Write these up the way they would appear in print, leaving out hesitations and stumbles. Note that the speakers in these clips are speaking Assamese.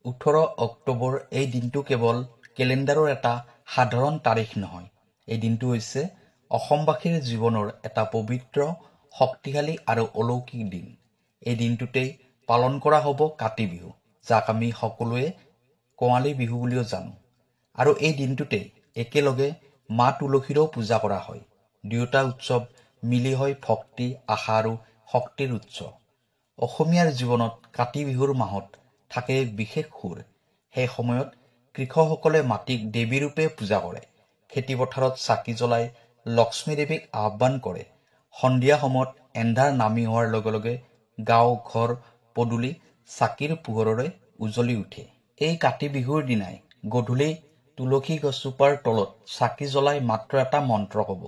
18 অক্টোবৰ এই দিনটো কেৱল কেলেণ্ডাৰৰ এটা সাধাৰণ তাৰিখ নহয়। এই দিনটো হৈছে অসমবাসীৰ জীৱনৰ এটা পবিত্ৰ, শক্তিশালী আৰু অলৌকিক দিন। এই দিনটোতেই পালন কৰা হ'ব কাতি বিহু, যাক আমি সকলোৱে কঙালী বিহু বুলিও জানো। আৰু এই দিনটোতেই একেলগে মা তুলসীৰো পূজা কৰা হয়। দুয়োটা উৎসৱ মিলি হয় ভক্তি, আশা আৰু শক্তিৰ উৎস। অসমীয়াৰ জীৱনত কাতি বিহুৰ মাহত থাকে এক বিশেষ সুৰ। সেই সময়ত কৃষকসকলে মাটিক দেৱীৰূপে পূজা কৰে। খেতিপথাৰত চাকি জ্বলাই লক্ষ্মী দেৱীক আহ্বান কৰে। সন্ধিয়া সময়ত এন্ধাৰ নামি হোৱাৰ লগে লগে গাঁও, ঘৰ, পদূলি চাকিৰ পোহৰেৰে উজ্বলি উঠে। এই কাতি বিহুৰ দিনাই গধূলি তুলসী গছজোপাৰ তলত চাকি জ্বলাই মাত্ৰ এটা মন্ত্ৰ ক'ব।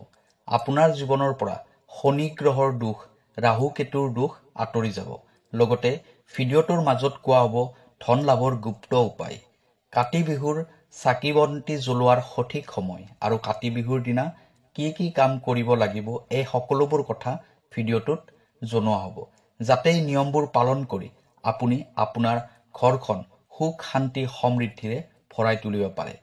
আপোনাৰ জীৱনৰ পৰা শনি গ্ৰহৰ দোষ, ৰাহু কেতুৰ দোষ আঁতৰি যাব। লগতে ভিডিঅ'টোৰ মাজত কোৱা হ'ব ধন লাভৰ গুপ্ত উপায়, কাতি বিহুৰ চাকি বন্তি জ্বলোৱাৰ সঠিক সময় আৰু কাতি বিহুৰ দিনা কি কি কাম কৰিব লাগিব, এই সকলোবোৰ কথা ভিডিঅ'টোত জনোৱা হ'ব, যাতে এই নিয়মবোৰ পালন কৰি আপুনি আপোনাৰ ঘৰখন সুখ, শান্তি, সমৃদ্ধিৰে ভৰাই তুলিব পাৰে।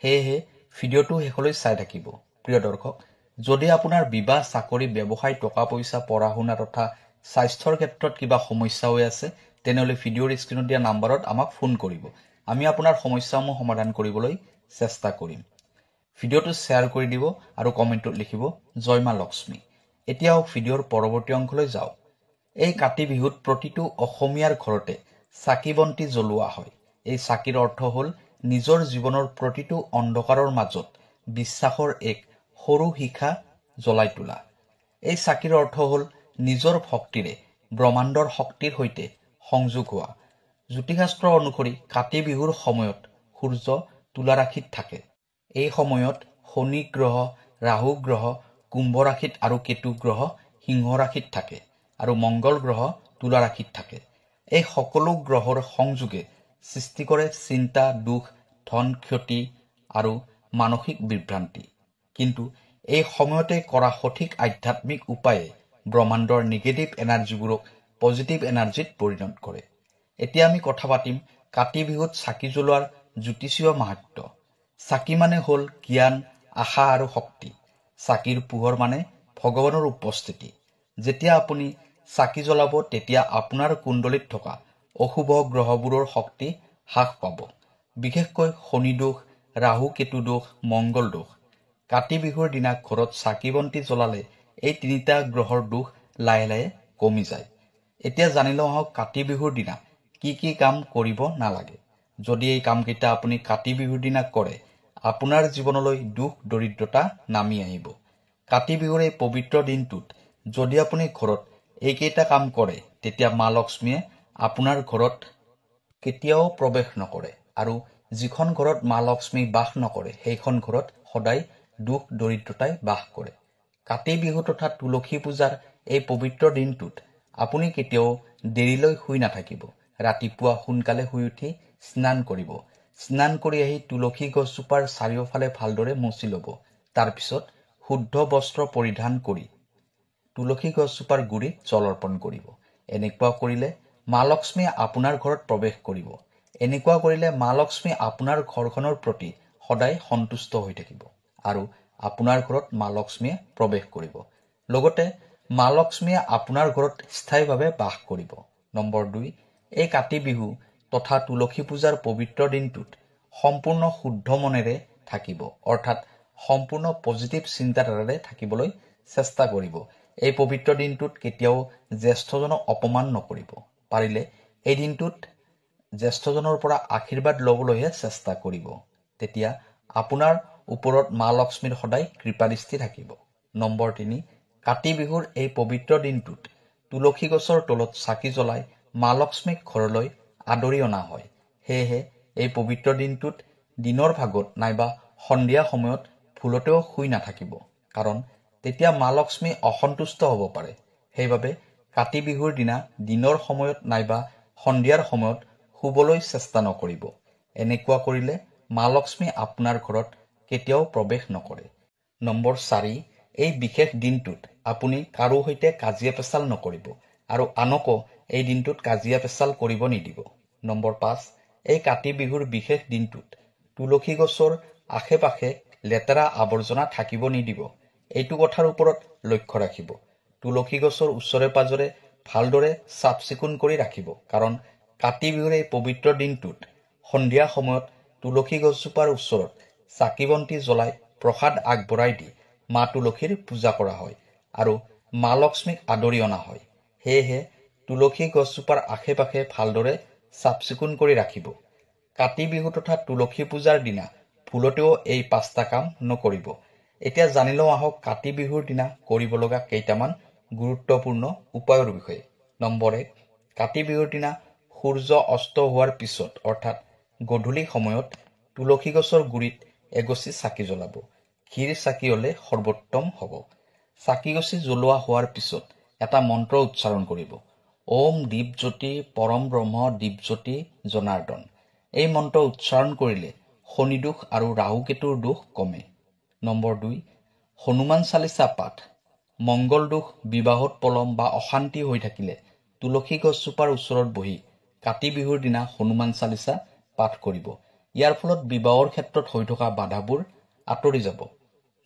সেয়েহে ভিডিঅ'টো শেষলৈ চাই থাকিব। প্ৰিয় দৰ্শক, যদি আপোনাৰ বিবাহ, চাকৰি, ব্যৱসায়, টকা পইচা, পঢ়া শুনা তথা স্বাস্থ্যৰ ক্ষেত্ৰত কিবা সমস্যা হৈ আছে, তেনেহ'লে ভিডিঅ'ৰ স্ক্ৰীণত দিয়া নাম্বাৰত আমাক ফোন কৰিব। আমি আপোনাৰ সমস্যাসমূহ সমাধান কৰিবলৈ চেষ্টা কৰিম। ভিডিঅ'টো শ্বেয়াৰ কৰি দিব আৰু কমেণ্টত লিখিব জয় মা লক্ষ্মী। এতিয়াও ভিডিঅ'ৰ পৰৱৰ্তী অংশলৈ যাওঁ। এই কাতি বিহুত প্ৰতিটো অসমীয়াৰ ঘৰতে চাকি বন্তি জ্বলোৱা হয়। এই চাকিৰ অৰ্থ হ'ল নিজৰ জীৱনৰ প্ৰতিটো অন্ধকাৰৰ মাজত বিশ্বাসৰ এক সৰু শিখা জ্বলাই তোলা। এই চাকিৰ অৰ্থ হ'ল নিজৰ ভক্তিৰে ব্ৰহ্মাণ্ডৰ শক্তিৰ সৈতে সংযোগ হোৱা। জ্যোতিষশাস্ত্ৰ অনুসৰি কাতি বিহুৰ সময়ত সূৰ্য তুলা ৰাশিত থাকে। এই সময়ত শনি গ্ৰহ, ৰাহু গ্ৰহ কুম্ভ ৰাশিত আৰু কেতু গ্ৰহ সিংহ ৰাশিত থাকে আৰু মংগল গ্ৰহ তুলা ৰাশিত থাকে। এই সকলো গ্ৰহৰ সংযোগে সৃষ্টি কৰে চিন্তা, দুখ, ধন ক্ষতি আৰু মানসিক বিভ্ৰান্তি। কিন্তু এই সময়তে কৰা সঠিক আধ্যাত্মিক উপায়ে ব্ৰহ্মাণ্ডৰ নিগেটিভ এনাৰ্জিবোৰক পজিটিভ এনাৰ্জিত পৰিণত কৰে। এতিয়া আমি কথা পাতিম কাতি বিহুত চাকি জ্বলোৱাৰ জ্যোতিষীয় মাহাত্ম্য। চাকি মানে হ'ল জ্ঞান, আশা আৰু শক্তি। চাকিৰ পোহৰ মানে ভগৱানৰ উপস্থিতি। যেতিয়া আপুনি চাকি জ্বলাব, তেতিয়া আপোনাৰ কুণ্ডলীত থকা অশুভ গ্ৰহবোৰৰ শক্তি হ্ৰাস পাব, বিশেষকৈ শনি দোষ, ৰাহু কেতু দোষ, মংগল দোষ। কাতি বিহুৰ দিনা ঘৰত চাকি বন্তি জ্বলালে এই তিনিটা গ্ৰহৰ দোষ লাহে লাহে কমি যায়। এতিয়া জানি লওঁ আহক কাতি বিহুৰ দিনা কি কি কাম কৰিব নালাগে। যদি এই কামকেইটা আপুনি কাতি বিহুৰ দিনা কৰে, আপোনাৰ জীৱনলৈ দুখ দৰিদ্ৰতা নামি আহিব। কাতি বিহুৰ এই পবিত্ৰ দিনটোত যদি আপুনি ঘৰত এইকেইটা কাম কৰে, তেতিয়া মা লক্ষ্মীয়ে আপোনাৰ ঘৰত কেতিয়াও প্ৰৱেশ নকৰে আৰু যিখন ঘৰত মা লক্ষ্মী বাস নকৰে, সেইখন ঘৰত সদায় দুখ দৰিদ্ৰতাই বাস কৰে। কাতি বিহু তথা তুলসী পূজাৰ এই পবিত্ৰ দিনটোত আপুনি কেতিয়াও দেৰিলৈ শুই নাথাকিব। ৰাতিপুৱা সোনকালে শুই উঠি স্নান কৰিব। স্নান কৰি আহি তুলসী গছজোপাৰ চাৰিওফালে ভালদৰে মচি ল'ব। তাৰপিছত শুদ্ধ বস্ত্ৰ পৰিধান কৰি তুলসী গছজোপাৰ গুৰিত জল অৰ্পণ কৰিব। এনেকুৱা কৰিলে মা লক্ষ্মীয়ে আপোনাৰ ঘৰত প্ৰৱেশ কৰিব। এনেকুৱা কৰিলে মা লক্ষ্মী আপোনাৰ ঘৰখনৰ প্ৰতি সদায় সন্তুষ্ট হৈ থাকিব আৰু আপোনাৰ ঘৰত মা লক্ষ্মীয়ে প্ৰৱেশ কৰিব। লগতে মা লক্ষ্মীয়ে আপোনাৰ ঘৰত স্থায়ীভাৱে বাস কৰিব। নম্বৰ 2, এই কাতি বিহু তথা তুলসী পূজাৰ পবিত্ৰ দিনটোত সম্পূৰ্ণ শুদ্ধ মনেৰে থাকিব, অৰ্থাৎ সম্পূৰ্ণ পজিটিভ চিন্তাধাৰাৰে থাকিবলৈ চেষ্টা কৰিব। এই পবিত্ৰ দিনটোত কেতিয়াও জ্যেষ্ঠজনক অপমান নকৰিব। পাৰিলে এই দিনটোত জ্যেষ্ঠজনৰ পৰা আশীৰ্বাদ ল'বলৈহে চেষ্টা কৰিব। তেতিয়া আপোনাৰ ওপৰত মা লক্ষ্মীৰ সদায় কৃপাদৃষ্টি থাকিব। নম্বৰ 3, কাতি বিহুৰ এই পবিত্ৰ দিনটোত তুলসী গছৰ তলত চাকি জ্বলাই মা লক্ষ্মীক ঘৰলৈ আদৰি অনা হয়। সেয়েহে এই পবিত্ৰ দিনটোত দিনৰ ভাগত নাইবা সন্ধিয়া সময়ত ভুলতেও শুই নাথাকিব, কাৰণ তেতিয়া মা লক্ষ্মী অসন্তুষ্ট হ'ব পাৰে। সেইবাবে কাতি বিহুৰ দিনা দিনৰ সময়ত নাইবা সন্ধিয়াৰ সময়ত শুবলৈ চেষ্টা নকৰিব। এনেকুৱা কৰিলে মা লক্ষ্মী আপোনাৰ ঘৰত কেতিয়াও প্ৰৱেশ নকৰে। নম্বৰ 4, এই বিশেষ দিনটোত আপুনি কাৰো সৈতে কাজিয়া পেচাল নকৰিব আৰু আনকো এই দিনটোত কাজিয়া পেচাল কৰিব নিদিব। নম্বৰ 5, এই কাতি বিহুৰ বিশেষ দিনটোত তুলসী গছৰ আশে পাশে লেতেৰা আৱৰ্জনা থাকিব নিদিব। এইটো কথাৰ ওপৰত লক্ষ্য ৰাখিব। তুলসী গছৰ ওচৰে পাজৰে ভালদৰে চাফ চিকুণ কৰি ৰাখিব, কাৰণ কাতি বিহুৰ এই পবিত্ৰ দিনটোত সন্ধিয়া সময়ত তুলসী গছজোপাৰ ওচৰত চাকি বন্তি জ্বলাই প্ৰসাদ আগবঢ়াই দি মা তুলসীৰ পূজা কৰা হয় আৰু মা লক্ষ্মীক আদৰি অনা হয়। সেয়েহে তুলসী গছজোপাৰ আশে পাশে ভালদৰে চাফ চিকুণ কৰি ৰাখিব। কাতি বিহু তথা তুলসী পূজাৰ দিনা ভুলতেও এই 5টা কাম নকৰিব। এতিয়া জানি লওঁ আহক কাতি বিহুৰ দিনা কৰিব লগা কেইটামান গুৰুত্বপূৰ্ণ উপায়ৰ বিষয়ে। নম্বৰ 1, কাতি বিহুৰ দিনা সূৰ্য অস্ত হোৱাৰ পিছত অৰ্থাৎ গধূলি সময়ত তুলসী গছৰ গুৰিত এগছি চাকি জ্বলাব। ঘিৰ চাকি হ'লে সৰ্বোত্তম হ'ব। চাকি গছি জ্বলোৱা হোৱাৰ পিছত এটা মন্ত্ৰ উচ্চাৰণ কৰিব। ওম দীপজ্যোতি পৰম ব্ৰহ্ম দীপজ্যোতি জনাৰ্দন। এই মন্ত্ৰ উচ্চাৰণ কৰিলে শনি দোষ আৰু ৰাহু কেতুৰ দোষ কমে। নম্বৰ 2, হনুমান চালিচা পাঠ। মংগল দোষ, বিবাহত পলম বা অশান্তি হৈ থাকিলে তুলসী গছজোপাৰ ওচৰত বহি কাতি বিহুৰ দিনা হনুমান চালিচা পাঠ কৰিব। ইয়াৰ ফলত বিবাহৰ ক্ষেত্ৰত হৈ থকা বাধাবোৰ আঁতৰি যাব।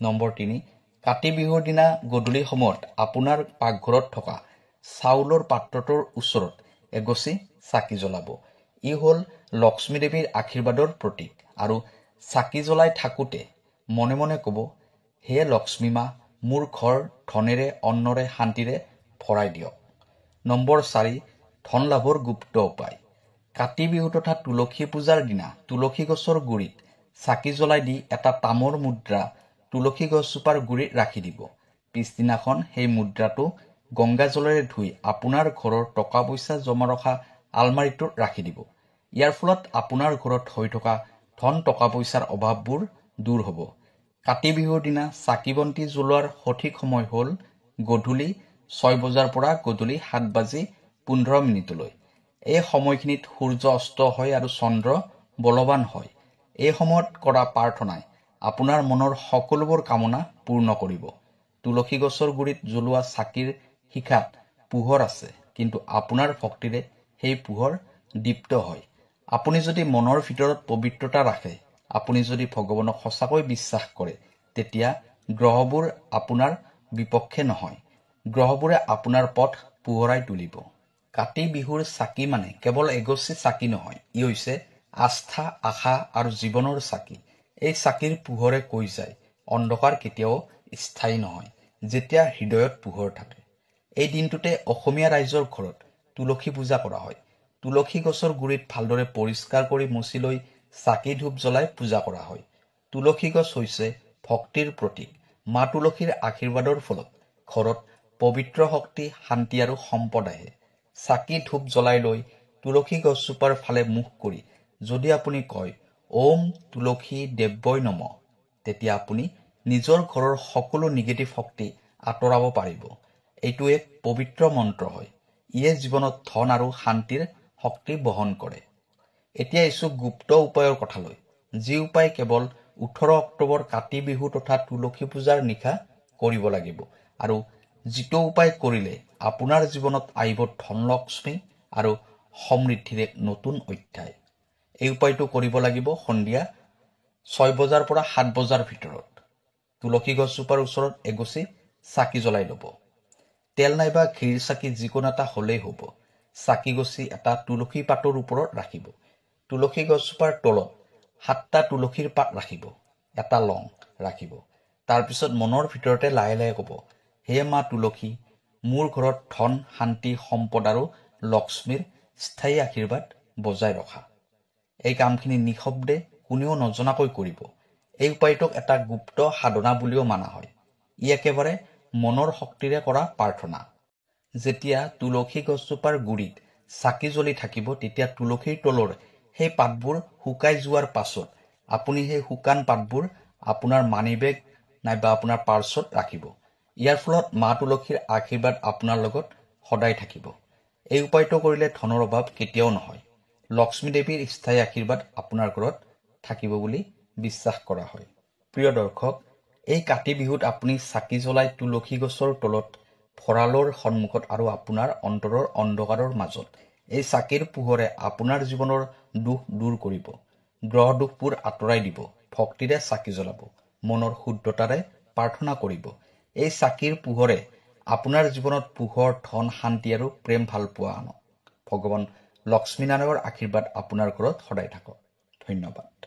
নম্বৰ 3, কাতি বিহুৰ দিনা গধূলি সময়ত আপোনাৰ পাকঘৰত থকা চাউলৰ পাত্ৰটোৰ ওচৰত এগছি চাকি জ্বলাব। ই হ'ল লক্ষ্মী দেৱীৰ আশীৰ্বাদৰ প্ৰতীক আৰু চাকি জ্বলাই থাকোঁতে মনে মনে ক'ব, হে লক্ষ্মী মা, মোৰ ঘৰ ধনেৰে অন্নৰে শান্তিৰে ভৰাই দিয়ক। নম্বৰ 4, ধন লাভৰ গুপ্ত উপায়। কাতি বিহু তথা তুলসী পূজাৰ দিনা তুলসী গছৰ গুৰিত চাকি জ্বলাই দি এটা তামৰ মুদ্ৰা তুলসী গছজোপাৰ গুৰিত ৰাখি দিব। পিছদিনাখন সেই মুদ্ৰাটো গংগা জলেৰে ধুই আপোনাৰ ঘৰৰ টকা পইচা জমা ৰখা আলমাৰিটোত ৰাখি দিব। ইয়াৰ ফলত আপোনাৰ ঘৰত হৈ থকা ধন টকা পইচাৰ অভাৱবোৰ দূৰ হ'ব। কাতি বিহুৰ দিনা চাকি বন্তি জ্বলোৱাৰ সঠিক সময় হ'ল গধূলি 6 বজাৰ পৰা গধূলি 7:15 এই সময়খিনিত সূৰ্য অস্ত হয় আৰু চন্দ্ৰ বলৱান হয়। এই সময়ত কৰা প্ৰাৰ্থনাই আপোনাৰ মনৰ সকলোবোৰ কামনা পূৰ্ণ কৰিব। তুলসী গছৰ গুৰিত জ্বলোৱা চাকিৰ শিখাত পোহৰ আছে, কিন্তু আপোনাৰ ভক্তিৰে সেই পোহৰ দীপ্ত হয়। আপুনি যদি মনৰ ভিতৰত পবিত্ৰতা ৰাখে, আপুনি যদি ভগৱানক সঁচাকৈ বিশ্বাস কৰে, তেতিয়া গ্ৰহবোৰ আপোনাৰ বিপক্ষে নহয়। গ্ৰহবোৰে আপোনাৰ পথ পোহৰাই তুলিব। কাতি বিহুৰ চাকি মানে কেৱল এগছি চাকি নহয়, ই হৈছে আস্থা, আশা আৰু জীৱনৰ চাকি। এই চাকিৰ পোহৰে কৈ যায়, অন্ধকাৰ কেতিয়াও স্থায়ী নহয়, যেতিয়া হৃদয়ত পোহৰ থাকে। এই দিনটোতে অসমীয়া ৰাইজৰ ঘৰত তুলসী পূজা কৰা হয়। তুলসী গছৰ গুৰিত ভালদৰে পৰিষ্কাৰ কৰি মচি লৈ চাকি ধূপ জ্বলাই পূজা কৰা হয়। তুলসী গছ হৈছে ভক্তিৰ প্ৰতীক। মা তুলসীৰ আশীৰ্বাদৰ ফলত ঘৰত পবিত্ৰ শক্তি, শান্তি আৰু সম্পদ আহে। চাকি ধূপ জ্বলাই লৈ তুলসী গছজোপাৰ ফালে মুখ কৰি যদি আপুনি কয়, ওম তুলসী দেৱ্যই নমঃ, তেতিয়া আপুনি নিজৰ ঘৰৰ সকলো নিগেটিভ শক্তি আঁতৰাব পাৰিব। এইটো এক পবিত্ৰ মন্ত্ৰ হয়। ইয়ে জীৱনত ধন আৰু শান্তিৰ শক্তি বহন কৰে। এতিয়া এছো গুপ্ত উপায়ৰ কথালৈ, যি উপায় কেৱল 18 অক্টোবৰ কাতি বিহু তথা তুলসী পূজাৰ নিশা কৰিব লাগিব, আৰু যিটো উপায় কৰিলে আপোনাৰ জীৱনত আহিব ধনলক্ষ্মী আৰু সমৃদ্ধিৰ এক নতুন অধ্যায়। এই উপায়টো কৰিব লাগিব সন্ধিয়া 6 বজাৰ পৰা 7 বজাৰ ভিতৰত। তুলসী গছজোপাৰ ওচৰত এগছি চাকি জ্বলাই ল'ব। তেল নাইবা ঘিৰ চাকি যিকোনো এটা হ'লেই হ'ব। চাকি গছি এটা তুলসী পাতৰ ওপৰত ৰাখিব। তুলসী গছজোপাৰ তলত 7টা তুলসীৰ পাত ৰাখিব, এটা লং ৰাখিব। তাৰপিছত মনৰ ভিতৰতে লাহে লাহে ক'ব, হে মা তুলসী, মোৰ ঘৰত ধন, শান্তি, সম্পদ আৰু লক্ষ্মীৰ স্থায়ী আশীৰ্বাদ বজাই ৰখা। এই কামখিনি নিঃশব্দে কোনেও নজনাকৈ কৰিব। এই উপায়টোক এটা গুপ্ত সাধনা বুলিও মানা হয়। ই একেবাৰে মনৰ শক্তিৰে কৰা প্ৰাৰ্থনা। যেতিয়া তুলসী গছজোপাৰ গুৰিত চাকি জ্বলি থাকিব, তেতিয়া তুলসীৰ তলৰ সেই পাতবোৰ শুকাই যোৱাৰ পাছত আপুনি সেই শুকান পাতবোৰ আপোনাৰ মানি বেগ নাইবা আপোনাৰ পাৰ্চত ৰাখিব। ইয়াৰ ফলত মা তুলসীৰ আশীৰ্বাদ আপোনাৰ লগত সদায় থাকিব। এই উপায়টো কৰিলে ধনৰ অভাৱ কেতিয়াও নহয়। লক্ষ্মী দেৱীৰ স্থায়ী আশীৰ্বাদ আপোনাৰ ঘৰত থাকিব বুলি বিশ্বাস কৰা হয়। প্ৰিয় দৰ্শক, এই কাতি বিহুত আপুনি চাকি জ্বলাই তুলসী গছৰ তলত, ভঁৰালৰ সন্মুখত আৰু আপোনাৰ অন্তৰৰ অন্ধকাৰৰ মাজত এই চাকিৰ পোহৰে আপোনাৰ জীৱনৰ দুখ দূৰ কৰিব, গ্ৰহ দুখবোৰ আঁতৰাই দিব, ভক্তিৰে চাকি জ্বলাব, মনৰ শুদ্ধতাৰে প্ৰাৰ্থনা কৰিব। এই চাকিৰ পোহৰে আপোনাৰ জীৱনত পোহৰ, ধন, শান্তি আৰু প্ৰেম ভালপোৱা আনক। ভগৱান লক্ষ্মীনাৰায়ণৰ আশীৰ্বাদ আপোনাৰ ঘৰত সদায় থাকক। ধন্যবাদ।